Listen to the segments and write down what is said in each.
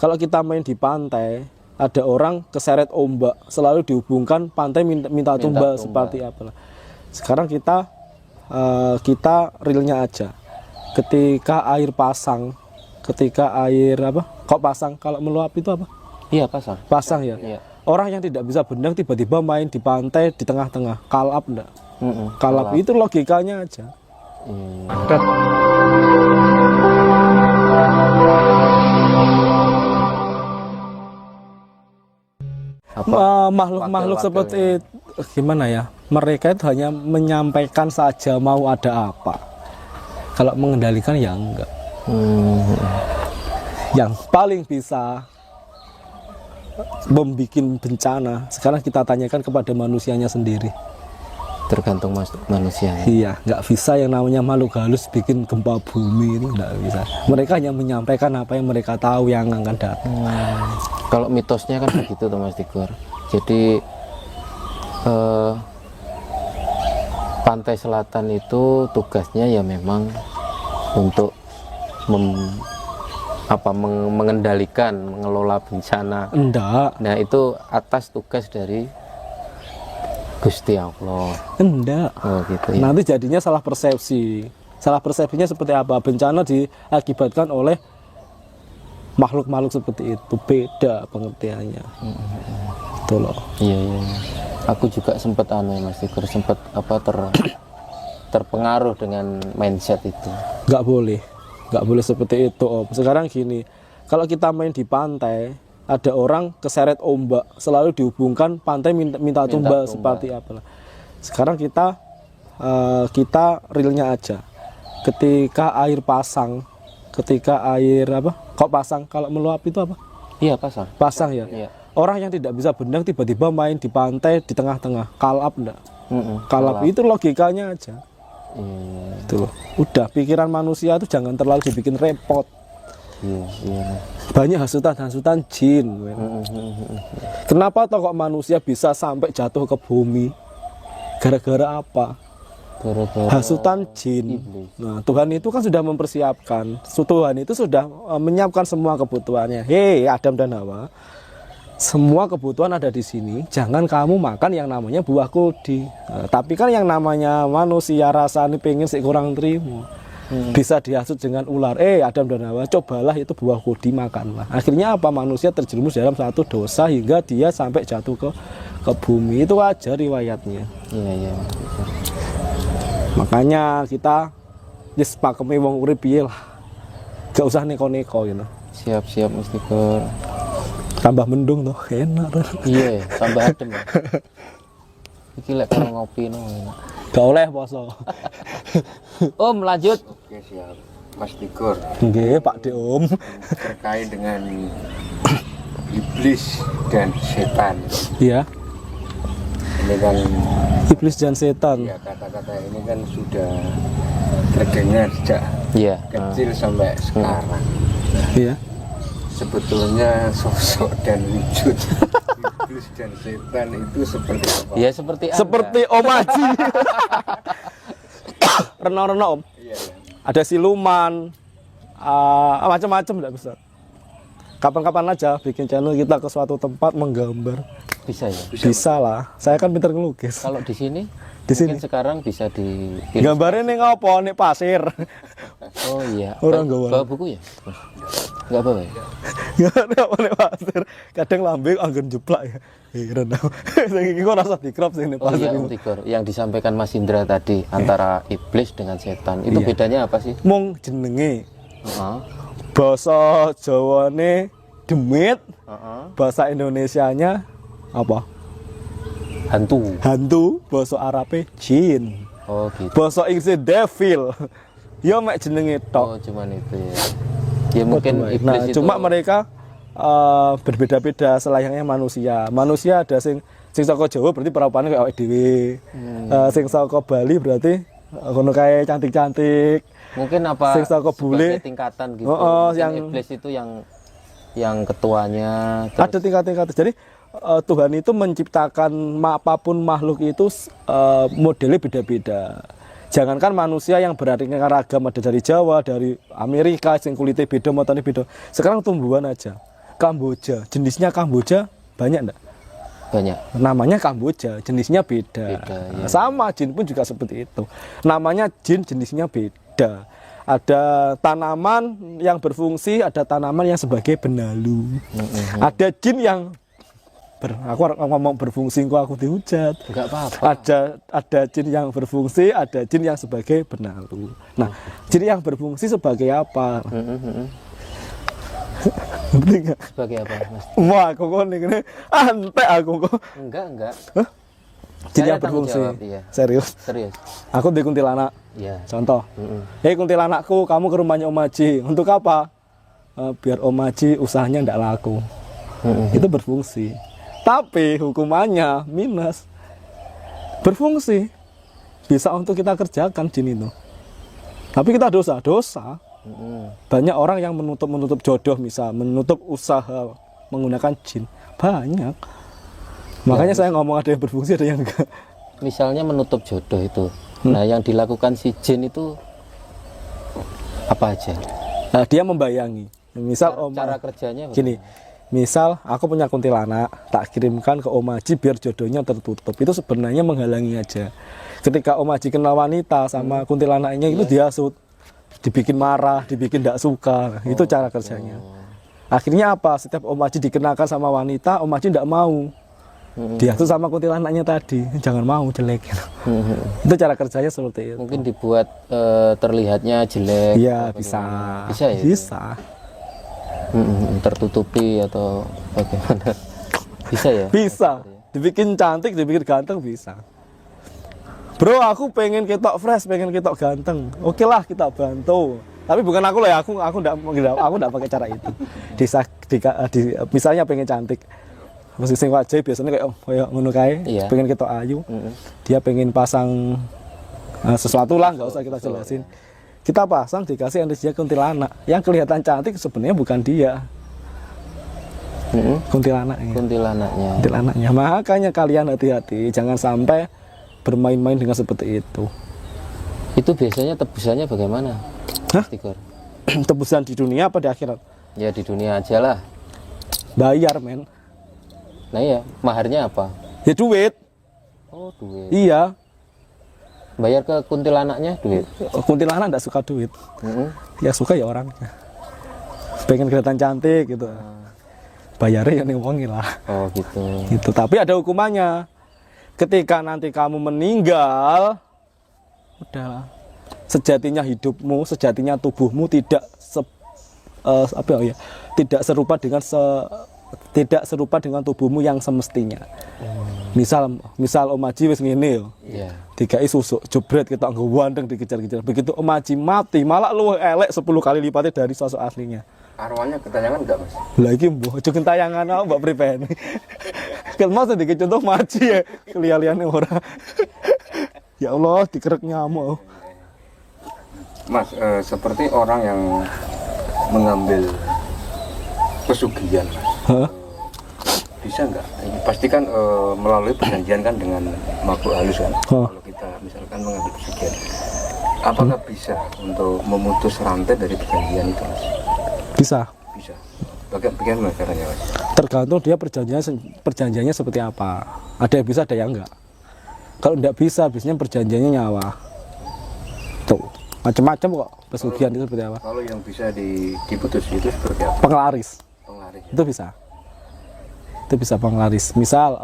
Kalau kita main di pantai, ada orang keseret ombak, selalu dihubungkan pantai minta tumbal seperti apa. Sekarang kita realnya aja. Ketika air pasang, ketika air apa? Kok pasang? Kalau meluap itu apa? Iya, pasang. Pasang ya. Iya. Orang yang tidak bisa berenang tiba-tiba main di pantai di tengah-tengah, kalap enggak? Kalap itu logikanya aja. Makhluk-makhluk seperti gimana ya? Mereka itu hanya menyampaikan saja mau ada apa. Kalau mengendalikan ya enggak. Yang paling bisa membuat bencana sekarang kita tanyakan kepada manusianya sendiri. Tergantung manusia. Iya, nggak bisa yang namanya makhluk halus bikin gempa bumi, itu nggak bisa. Mereka hanya menyampaikan apa yang mereka tahu yang akan datang. Kalau mitosnya kan begitu tuh Mas Tigor. Jadi pantai selatan itu tugasnya ya memang untuk mengendalikan, mengelola bencana. Enggak. Nah itu atas tugas dari Gusti Allah. Enggak. Oh gitu ya. Nanti jadinya salah persepsi. Salah persepsinya seperti apa? Bencana diakibatkan oleh makhluk-makhluk seperti itu. Beda pengertiannya. Itu loh. Iya. Aku juga sempat Mas Tigor, sempat terpengaruh dengan mindset itu. Nggak boleh seperti itu Om. Sekarang gini, kalau kita main di pantai, ada orang keseret ombak, selalu dihubungkan pantai minta tumbal seperti apa. Sekarang kita realnya aja. Ketika air pasang, ketika air apa? Kok pasang? Kalau meluap itu apa? Iya, pasang. Pasang ya. Iya. Orang yang tidak bisa berenang tiba-tiba main di pantai di tengah-tengah, kalap enggak? Kalap itu logikanya aja. Itu loh. Udah pikiran manusia itu jangan terlalu dibikin repot. Iya. Banyak hasutan jin. Kenapa toh kok manusia bisa sampai jatuh ke bumi? Gara-gara apa? Gara-gara hasutan jin. Iblis. Nah, Tuhan itu kan sudah mempersiapkan. Tuhan itu sudah menyiapkan semua kebutuhannya. Hei Adam dan Hawa, semua kebutuhan ada di sini. Jangan kamu makan yang namanya buah kuldi. Nah, tapi kan yang namanya manusia rasanya pengen sih kurang terima. Bisa dihasut dengan ular. Adam dan Hawa, cobalah itu buah kuldi makanlah. Akhirnya apa? Manusia terjerumus dalam satu dosa hingga dia sampai jatuh ke bumi. Itu aja riwayatnya. Iya. Makanya kita pakeme wong urip piye lah. Gak usah neko-neko gitu. Siap Mas Tigor. Tambah mendung tuh enak. Iya, tambah adem. Iki lek karo ngopi no enak. Gak oleh poso. Om lanjut. Oke siap, Mas Tigor. Nggih, Pak De Om. Terkait dengan iblis dan setan. Iya. Ini kan Iblis dan setan. ya kata-kata ini kan sudah terdengar sejak Iya. kecil sampai sekarang. Iya. Sebetulnya sosok dan wujud iblis dan setan itu seperti apa? Ya seperti Anda. Seperti Om Aji. Reno-reno Om. Iya. Ada siluman, macam-macam enggak bisa. Kapan-kapan aja bikin channel kita ke suatu tempat menggambar. Bisa ya. Bisa lah. Saya kan pintar ngelukis. Kalau di sini Di mungkin sini. sekarang bisa di Gambarnya nih ngopo nih pasir. Oh iya. Orang gawa. Bawa buku ya? Mas? Enggak bawa ya? Nggak ada apa nih pasir. Kadang lambing anggun jeplak ya. Heran aku. Saya kok rasa dikrop sih ini Oh pasir. iya Om Tigor, yang disampaikan Mas Indra tadi antara iblis dengan setan itu Iya. bedanya apa sih? Mung jenenge. Heeh. Basa Jawane demit, Heeh. bahasa Indonesianya apa? Hantu. Hantu, bahasa Arabe jin. Oh gitu. Bahasa Inggrisnya devil. Ya mek jenenge Oh tok. cuman itu ya. Ya mungkin Nah, iblis itu. cuma mereka berbeda-beda selayaknya manusia. Manusia ada sing saka Jawa berarti perawaannya kayak awake dhewe. Sing saka Bali berarti ngono kae cantik-cantik. Mungkin apa Sing saka bule. sebagai tingkatan gitu. Oh, Mungkin yang iblis itu yang ketuanya terus ada tingkat-tingkat. Jadi Tuhan itu menciptakan apapun makhluk itu modelnya beda-beda. Jangankan manusia yang beraneka ragam, ada dari Jawa, dari Amerika, yang kulitnya beda, matanya beda. Sekarang tumbuhan aja. Kamboja, jenisnya Kamboja banyak enggak? Banyak. Namanya Kamboja, jenisnya beda. Beda, ya. Sama jin pun juga seperti itu. Namanya jin, jenisnya beda. Ada tanaman yang berfungsi, ada tanaman yang sebagai benalu. Ada jin yang aku ngomong berfungsi, aku dihujat. Enggak apa-apa. Ada jin yang berfungsi, ada jin yang sebagai benalu. Nah, jin yang berfungsi sebagai apa? Ngerti nggak? Sebagai apa, Mas? Wah, kok ini antek aku kok. Enggak. Jin Saya yang berfungsi. tanggung jawab, iya. Serius. Serius. Aku di kuntilanak. Iya. Contoh. Hei kuntilanakku, kamu ke rumahnya Om Haji. Untuk apa? Biar Om Haji usahanya ndak laku. Itu berfungsi. Tapi hukumannya minus. Berfungsi. Bisa untuk kita kerjakan jin itu. Tapi kita dosa. Banyak orang yang menutup jodoh, misal menutup usaha menggunakan jin. Banyak. Makanya saya ngomong ada yang berfungsi, ada yang enggak. Misalnya menutup jodoh itu. Nah, yang dilakukan si jin itu apa aja? Nah, dia membayangi. Misal Cara kerjanya gini. Misal aku punya kuntilanak, tak kirimkan ke Om Haji biar jodohnya tertutup. Itu sebenarnya menghalangi aja. Ketika Om Haji kenal wanita sama kuntilanaknya itu dihasut, dibikin marah, dibikin tidak suka. Nah, itu cara kerjanya. Akhirnya apa? Setiap Om Haji dikenalkan sama wanita, Om Haji tidak mau. Dihasut sama kuntilanaknya tadi, jangan mau, jelek. Itu cara kerjanya seperti itu. mungkin dibuat terlihatnya jelek. Iya, atau bisa. bagaimana. Bisa ya? Bisa. Tertutupi atau bagaimana? Bisa ya? Bisa. Dibikin cantik, dibikin ganteng bisa. Bro, aku pengen ketok fresh, pengen ketok ganteng. Oke lah, kita bantu. Tapi bukan aku loh ya, aku enggak pakai cara itu. Misalnya pengen cantik. Masih sing wajah biasanya kayak ngono kae, Iya. pengen ketok ayu. Dia pengen pasang sesuatu lah, enggak usah kita jelasin. Kita pasang dikasih anestesia kuntilanak. Yang kelihatan cantik sebenarnya bukan dia. Kuntilanaknya. Kuntilanaknya. Makanya kalian hati-hati, jangan sampai bermain-main dengan seperti itu. Itu biasanya tebusannya bagaimana? Hah? Tigor? Tebusan di dunia apa di akhirat? Ya di dunia aja lah. Bayar, men. Nah ya, maharnya apa? Ya duit. Oh, duit. Iya. Bayar ke kuntilanaknya duit. Kuntilanak enggak suka duit. Ya suka ya orangnya. Pengen kelihatan cantik gitu. Bayarnya yang wongi lah. Oh gitu. Gitu. Tapi ada hukumannya. Ketika nanti kamu meninggal, udah sejatinya hidupmu, sejatinya tubuhmu tidak tidak serupa dengan tubuhmu yang semestinya. Misal Om Haji wis ngene yo. Iya. Dikai susuk jebret kita nggo wandeng dikejar-kejar. Begitu Om Haji mati, malah luwih elek 10 kali lipatnya dari sosok aslinya. Arwahnya ketayangan enggak, Mas? Lah iki mbok aja gentayangan aku mbak pripeni. Kan mau sedikit contoh Haji ya, kelihaliane ora. Ya Allah, dikerek nyamuk. Mas, seperti orang yang mengambil pesugihan, Mas. Hah? Bisa nggak? Ini pasti kan melalui perjanjian kan dengan makhluk halus kan. Oh. Kalau kita misalkan mengambil pesugihan, apakah bisa untuk memutus rantai dari perjanjian itu, Mas? Bisa. Bisa. Bagaimana caranya, Mas? Tergantung dia perjanjiannya seperti apa. Ada yang bisa, ada yang enggak. Kalau enggak bisa, biasanya perjanjiannya nyawa. Tuh, macam-macam kok pesugihan itu seperti apa. Kalau yang bisa diputus itu seperti apa? Penglaris. Penglaris. Itu bisa. Itu bisa penglaris. Misal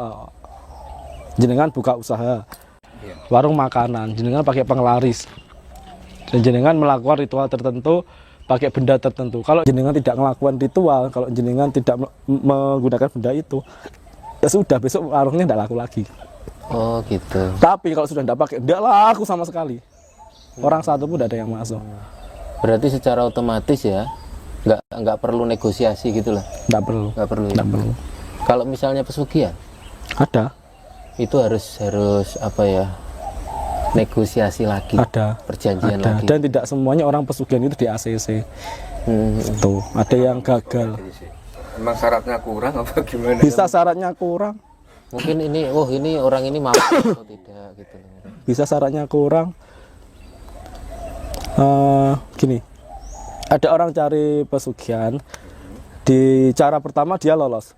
jenengan buka usaha warung makanan, jenengan pakai penglaris. Dan jenengan melakukan ritual tertentu pakai benda tertentu. Kalau jenengan tidak melakukan ritual, kalau jenengan tidak menggunakan benda itu, ya sudah, besok warungnya tidak laku lagi. Oh gitu. Tapi kalau sudah tidak pakai, tidak laku sama sekali. Orang satu pun tidak ada yang masuk. Berarti secara otomatis ya, nggak perlu negosiasi gitu lah. Tidak perlu. Nggak perlu. Tidak perlu. Kalau misalnya pesugihan, Ada. itu harus apa ya? Negosiasi lagi. Ada. Perjanjian Ada. lagi. Dan tidak semuanya orang pesugihan itu di ACC. Tuh, ada yang gagal. Emang syaratnya kurang apa gimana? Bisa syaratnya kurang, Mungkin ini orang ini mampu atau tidak gitu. bisa syaratnya kurang. Gini, ada orang cari pesugihan, Di cara pertama dia lolos.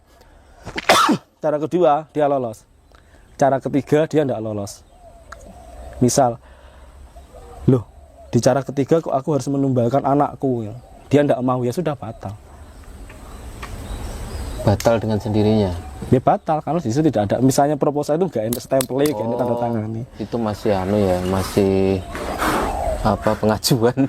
Cara kedua dia lolos. Cara ketiga dia tidak lolos. Misal, loh, di cara ketiga kok aku harus menumbalkan anakku, ya. Dia tidak mau, ya sudah batal. Batal dengan sendirinya. Ya batal, kalau di situ tidak ada. Misalnya proposal itu nggak ada stempel, nggak ada tanda tangani. Itu masih anu ya, masih apa pengajuan.